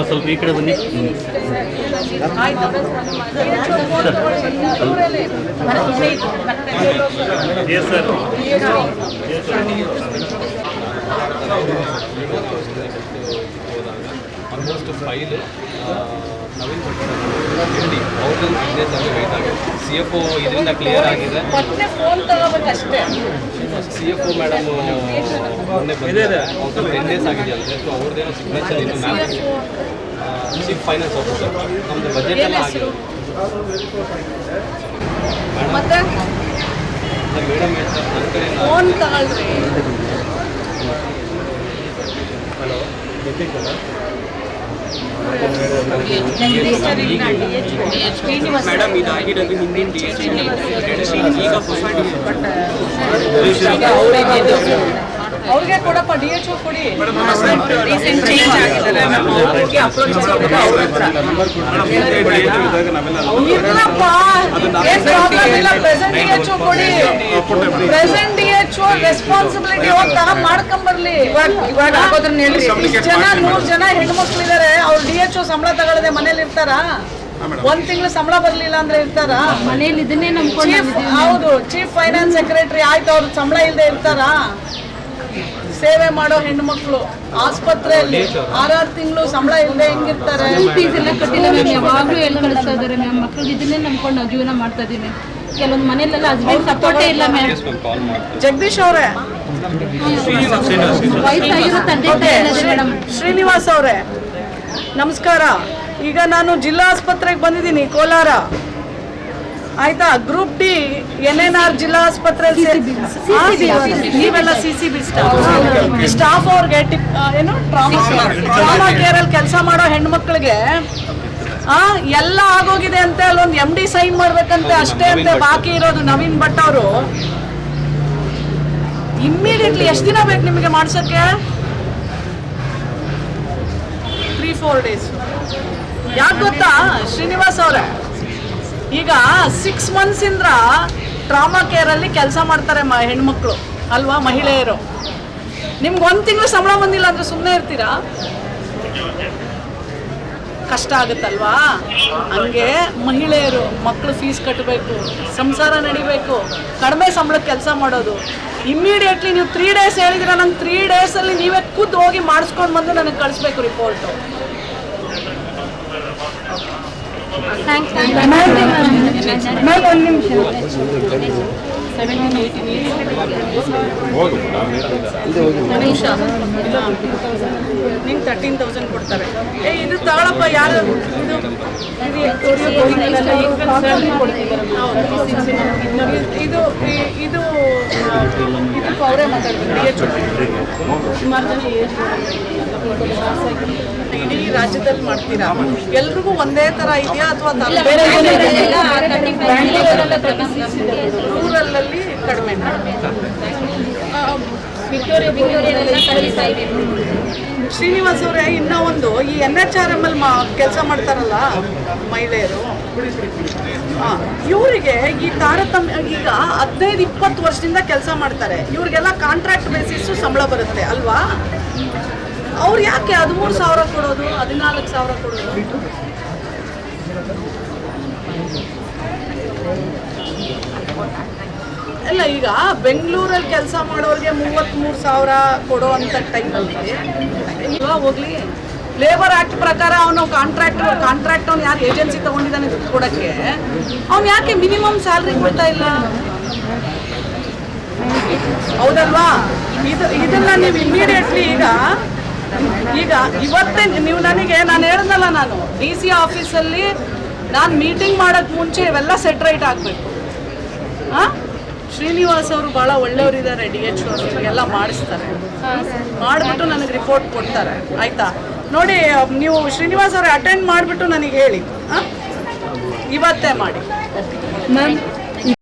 ಸ್ವಲ್ಪ ಈ ಕಡೆ ಬನ್ನಿ. ಆಲ್ಮೋಸ್ಟ್ ಫೈಲ್ ನವೀನ್ ಭಟ್ ಅವ್ರದ್ದು ಬಿಸ್ನೆಸ್ ಆಗಿ ವೆಯ್ಟ್ ಆಗಿದೆ. CFO ಇದರಿಂದ ಕ್ಲಿಯರ್ ಆಗಿದೆ. CFO ಮೇಡಮ್ ಮೊನ್ನೆ ಬಂದಿದೆ, ಅವ್ರದ್ದು 10 days ಆಗಿದೆ ಅಂತೆ. ಸೊ ಅವ್ರದ್ದೇನೋ ಸಿಗ್ನೇಚರ್ ಇನ್ನು ಮ್ಯಾಮ್ ಚೀಫ್ ಫೈನಾನ್ಸ್ ಆಫೀಸರ್ ನಮ್ಮದು ಬಜೆಟ್ ಎಲ್ಲ ಆಗಿದೆ ಮೇಡಮ್ ಹೇಳ್ತಾರೆ ನನ್ನ ಕಡೆ. ಹಲೋ ಮೇಡಮ್ ಇದಾಗಿರೋದು ಹಿಂದಿನ ಈಗ ಅವ್ರಿಗೆ ಕೊಡಪ್ಪ, DHO ಕೊಡಿ. ಪ್ರೆಸೆಂಟ್ DHO ರೆಸ್ಪಾನ್ಸಿಬಿಲಿಟಿ ಮಾಡ್ಕೊಂಬರ್ಲಿ. ಇವಾಗ ಜನ 100 ಜನ ಹೆಣ್ಮಕ್ಳಿದಾರೆ, ಅವ್ರು DHO ಸಂಬಳ ತಗೊಳ್ಳದೆ ಮನೇಲಿ ಇರ್ತಾರ? 1 ತಿಂಗಳು ಸಂಬಳ ಬರ್ಲಿಲ್ಲ ಅಂದ್ರೆ ಇರ್ತಾರ ಮನೇಲಿ? ಇದನ್ನೇ ಹೌದು, ಚೀಫ್ ಫೈನಾನ್ಸ್ ಸೆಕ್ರೆಟರಿ ಆಯ್ತು, ಅವ್ರ ಸಂಬಳ ಇಲ್ಲದೆ ಇರ್ತಾರ? ಸೇವೆ ಮಾಡೋ ಹೆಣ್ಮಕ್ಳು ಆಸ್ಪತ್ರೆಯಲ್ಲಿ 6 ತಿಂಗಳು ಸಂಬಳ ಇಲ್ಲದೆ ಹೆಂಗಿರ್ತಾರೆ? ಫೀಸ್ ಎಲ್ಲ ಕಟ್ಟಿಲ್ಲ ಮ್ಯಾಮ್, ಯಾವಾಗಲೂ ಹೇಳಿ ಕಳಿಸ್ತಾ ಇದ್ದಾರೆ ಮ್ಯಾಮ್. ಮಕ್ಳಿಗೆ ಇದನ್ನೇ ನಂಬ್ಕೊಂಡು ನಾವು ಜೀವನ ಮಾಡ್ತಾ ಇದೀವಿ. ಕೆಲವೊಂದು ಮನೆಯಲ್ಲೆಲ್ಲ ಹಸ್ಬೆಂಡ್ ಸಪೋರ್ಟೇ ಇಲ್ಲ ಮ್ಯಾಮ್. ಜಗದೀಶ್ ಅವರೇ, ಶ್ರೀನಿವಾಸ್ ಅವರೇ ನಮಸ್ಕಾರ. ಈಗ ನಾನು ಜಿಲ್ಲಾ ಆಸ್ಪತ್ರೆಗೆ ಬಂದಿದ್ದೀನಿ, ಕೋಲಾರ ಆಯ್ತಾ. ಗ್ರೂಪ್ ಡಿ NNR ಜಿಲ್ಲಾ ಆಸ್ಪತ್ರೆ ನೀವೆಲ್ಲ CCB ಸ್ಟಾಫ್ ಅವ್ರಿಗೆ ಏನು ಟ್ರಾಮಾ ಕೇರ್ ಅಲ್ಲಿ ಕೆಲಸ ಮಾಡೋ ಹೆಣ್ಮಕ್ಳಿಗೆ ಎಲ್ಲ ಆಗೋಗಿದೆ ಅಂತ ಅಲ್ಲೊಂದು MD ಸೈನ್ ಮಾಡ್ಬೇಕಂತೆ, ಅಷ್ಟೇ ಅಂತ ಬಾಕಿ ಇರೋದು. ನವೀನ್ ಭಟ್ ಅವರು ಇಮ್ಮಿಡಿಯೇಟ್ಲಿ ಎಷ್ಟು ದಿನ ಬೇಕು ನಿಮಗೆ ಮಾಡ್ಸೋಕ್ಕೆ? 3-4 days. ಯಾಕೆ ಗೊತ್ತಾ ಶ್ರೀನಿವಾಸ್ ಅವರೇ, ಈಗ 6 months ಇಂದ ಟ್ರಾಮಾ ಕೇರ್ ಅಲ್ಲಿ ಕೆಲಸ ಮಾಡ್ತಾರೆ ಹೆಣ್ಮಕ್ಳು ಅಲ್ವಾ, ಮಹಿಳೆಯರು. ನಿಮ್ಗೆ 1 ತಿಂಗಳು ಸಂಬಳ ಬಂದಿಲ್ಲ ಅಂದ್ರೆ ಸುಮ್ಮನೆ ಇರ್ತೀರಾ? ಕಷ್ಟ ಆಗುತ್ತಲ್ವಾ? ಹಂಗೆ ಮಹಿಳೆಯರು ಮಕ್ಕಳು ಫೀಸ್ ಕಟ್ಟಬೇಕು, ಸಂಸಾರ ನಡಿಬೇಕು, ಕಡಿಮೆ ಸಂಬಳಕ್ಕೆ ಕೆಲಸ ಮಾಡೋದು. ಇಮ್ಮಿಡಿಯೇಟ್ಲಿ ನೀವು 3 days ಹೇಳಿದ್ರೆ ನಂಗೆ 3 days ಅಲ್ಲಿ ನೀವೇ ಖುದ್ದು ಹೋಗಿ ಮಾಡಿಸ್ಕೊಂಡು ಬಂದು ನನಗೆ ಕಳಿಸ್ಬೇಕು ರಿಪೋರ್ಟು. ನಿಂಗೆ 13,000 ಕೊಡ್ತಾರೆ. ಇದು ತಗೊಳಪ್ಪ, ಯಾರು ಇದು ಇದು ಅವರೇ ಮಾತಾಡ್ತಾರೆ. ಇಡೀ ರಾಜ್ಯದಲ್ಲಿ ಮಾಡ್ತೀರಾ? ಎಲ್ರಿಗೂ ಒಂದೇ ತರ ಇದೆಯಾ ಅಥವಾ ರೂರಲ್ಲಲ್ಲಿ ಕಡಿಮೆನಾ? ಶ್ರೀನಿವಾಸ್ ಅವರೇ, ಇನ್ನೂ ಒಂದು ಈ NHRM ಕೆಲಸ ಮಾಡ್ತಾರಲ್ಲ ಮಹಿಳೆಯರು, ಇವರಿಗೆ ಈ ತಾರತಮ್ಯ ಈಗ 15-20 ವರ್ಷದಿಂದ ಕೆಲಸ ಮಾಡ್ತಾರೆ. ಇವ್ರಿಗೆಲ್ಲ ಕಾಂಟ್ರಾಕ್ಟ್ ಬೇಸಿಸ್ ಸಂಬಳ ಬರುತ್ತೆ ಅಲ್ವಾ? ಅವ್ರು ಯಾಕೆ 13,000 ಕೊಡೋದು, 14,000 ಕೊಡೋದು? ಅಲ್ಲ, ಈಗ ಬೆಂಗಳೂರಲ್ಲಿ ಕೆಲಸ ಮಾಡೋರಿಗೆ 33,000 ಕೊಡೋ ಅಂತ ಟೈಮಲ್ಲಿ ಹೋಗ್ಲಿ, ಲೇಬರ್ ಆಕ್ಟ್ ಪ್ರಕಾರ ಅವನು ಕಾಂಟ್ರಾಕ್ಟ್ ಅವ್ನು ಯಾರು ಏಜೆನ್ಸಿ ತಗೊಂಡಿದ್ದಾನೆ ಕೊಡೋಕ್ಕೆ, ಅವ್ನು ಯಾಕೆ ಮಿನಿಮಮ್ ಸ್ಯಾಲ್ರಿ ಕೊಡ್ತಾ ಇಲ್ಲ? ಹೌದಲ್ವಾ? ಇದನ್ನ ನೀವು ಇಮಿಡಿಯೇಟ್ಲಿ ಈಗ ಇವತ್ತೇ ನೀವು ನನಗೆ ನಾನು ಹೇಳಿದ್ನಲ್ಲ, ನಾನು DC ಆಫೀಸಲ್ಲಿ ನಾನು ಮೀಟಿಂಗ್ ಮಾಡೋಕ್ಕೆ ಮುಂಚೆ ಇವೆಲ್ಲ ಸೆಟ್ ರೈಟ್ ಆಗಬೇಕು. ಶ್ರೀನಿವಾಸ್ ಅವರು ಭಾಳ ಒಳ್ಳೆಯವರಿದ್ದಾರೆ, DHO ಎಲ್ಲ ಮಾಡಿಸ್ತಾರೆ, ಮಾಡಿಬಿಟ್ಟು ನನಗೆ ರಿಪೋರ್ಟ್ ಕೊಡ್ತಾರೆ. ಆಯಿತಾ? ನೋಡಿ, ನೀವು ಶ್ರೀನಿವಾಸ್ ಅವ್ರೆ ಅಟೆಂಡ್ ಮಾಡಿಬಿಟ್ಟು ನನಗೆ ಹೇಳಿ, ಇವತ್ತೇ ಮಾಡಿ ಮ್ಯಾಮ್.